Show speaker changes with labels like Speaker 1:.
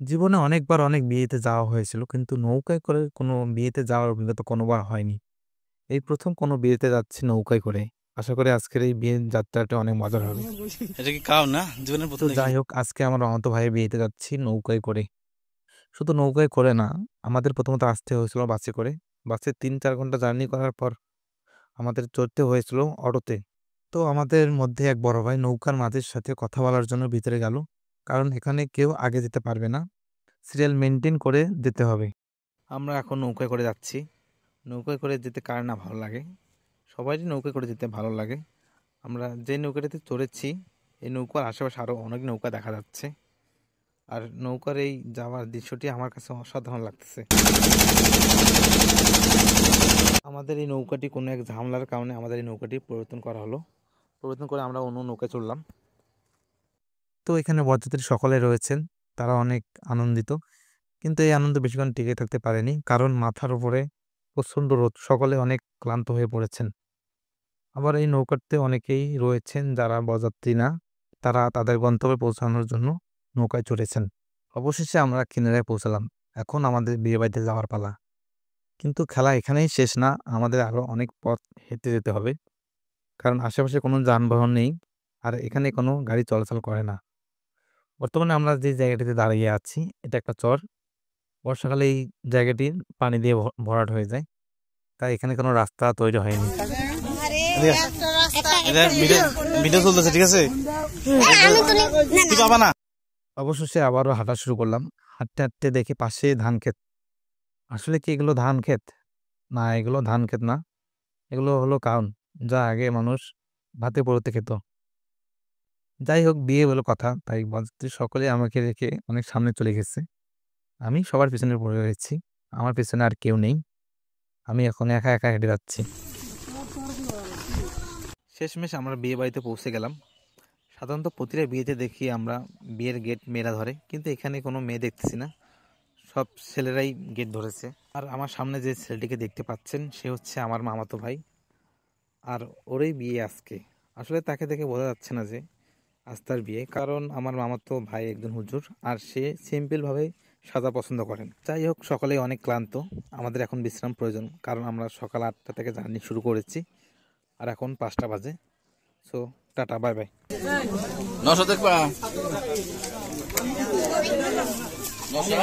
Speaker 1: জীবনে অনেকবার অনেক বিয়েতে যাওয়া হয়েছিল। কিন্তু নৌকায় করে কোনো বিয়েতে যাওয়ার অভিজ্ঞতা কোনোবার হয়নি। এই ১ম কোনো বিয়েতে যাচ্ছি নৌকায় করে। আশা করি আজকের এই বিয়ের যাত্রাটা অনেক মজার হবে।
Speaker 2: এটা কি কাও না জীবনের
Speaker 1: তো
Speaker 2: প্রথম দেখি।
Speaker 1: যাই হোক আজকে আমার মামাতো ভাইয়ের বিয়েতে যাচ্ছি নৌকায় করে। শুধু নৌকায় করে না, আমাদের প্রথমত আসতে হয়েছিল বাসে করে। বাসে ৩-৪ ঘন্টা জার্নি করার পর আমাদের চড়তে হয়েছিল অটোতে। তো আমাদের মধ্যে এক বড় ভাই নৌকার মাঝির সাথে কথা বলার জন্য ভিতরে গেল। কারণ এখানে কেউ আগে যেতে পারবে না। সিরিয়াল মেইনটেইন করে যেতে হবে। আমরা এখন নৌকায় করে যাচ্ছি। নৌকায় করে যেতে কার না ভালো লাগে? সবারই নৌকায় করে যেতে ভালো লাগে। আমরা যে নৌকাটাতে চড়েছি, এই নৌকার আশেপাশে আরও অনেক নৌকা দেখা যাচ্ছে। আর নৌকার এই যাওয়ার দৃশ্যটি আমার কাছে অসাধারণ লাগতেছে। আমাদের এই নৌকাটি কোনো এক ঝামেলার কারণে আমাদের এই নৌকাটি পরিবর্তন করা হলো। পরিবর্তন করে আমরা অন্য নৌকায় চড়লাম। তো এখানে বরযাত্রী সকলে রয়েছেন, তারা অনেক আনন্দিত। কিন্তু এই আনন্দ বেশিক্ষণ টিকে থাকতে পারেনি, কারণ মাথার উপরে প্রচণ্ড রোদ, সকলে অনেক ক্লান্ত হয়ে পড়েছেন। আবার এই নৌকাতে অনেকেই রয়েছেন যারা বরযাত্রী না, তারা তাদের গন্তব্যে পৌঁছানোর জন্য নৌকায় চড়েছেন। অবশেষে আমরা কিনারায় পৌঁছালাম। এখন আমাদের বিয়েবাড়িতে যাওয়ার পালা। কিন্তু খেলা এখানেই শেষ না, আমাদের আরো অনেক পথ হেঁটে যেতে হবে। কারণ আশেপাশে কোনো যানবাহন নেই, আর এখানে কোনো গাড়ি চলাচল করে না। বর্তমানে আমরা যে জায়গাটিতে দাঁড়িয়ে আছি, এটা একটা চর। বর্ষাকালে এই জায়গাটি পানি দিয়ে ভরাট হয়ে যায়, তাই এখানে কোনো রাস্তা তৈরি হয়নি।
Speaker 2: ভিডিও চলতেছে, ঠিক আছে। কি পাবা না।
Speaker 1: অবশেষে আবারও হাঁটা শুরু করলাম। হাঁটতে হাঁটতে দেখি পাশে ধান ক্ষেত। আসলে কি এগুলো ধান ক্ষেত? না, এগুলো ধান ক্ষেত না, এগুলো হলো কাউন, যা আগে মানুষ ভাতে পড়তে খেত। যাই হোক, বিয়ে বলে কথা, তাই বরযাত্রী সকলে আমাকে রেখে অনেক সামনে চলে গেছে। আমি সবার পিছনে পড়ে রয়েছি। আমার পিছনে আর কেউ নেই। আমি এখন একা একা হেঁটে যাচ্ছি। শেষমেশ আমরা বিয়ে বাড়িতে পৌঁছে গেলাম। সাধারণত প্রতিটা বিয়েতে দেখি আমরা বিয়ের গেট মেয়েরা ধরে, কিন্তু এখানে কোনো মেয়ে দেখতেছি না, সব ছেলেরাই গেট ধরেছে। আর আমার সামনে যে ছেলেটিকে দেখতে পাচ্ছেন, সে হচ্ছে আমার মামাতো ভাই। আর ওরই বিয়ে আজকে। আসলে তাকে দেখে বোঝা যাচ্ছে না যে আজ তার বিয়ে, কারণ আমার মামাতো ভাই একজন হুজুর, আর সে সিম্পলভাবে সাজা পছন্দ করেন। যাই হোক, সকলেই অনেক ক্লান্ত। আমাদের এখন বিশ্রাম প্রয়োজন, কারণ আমরা সকাল 8টা থেকে জার্নি শুরু করেছি, আর এখন 5টা বাজে। So tata, bye bye.
Speaker 2: 900 দেখবা। 900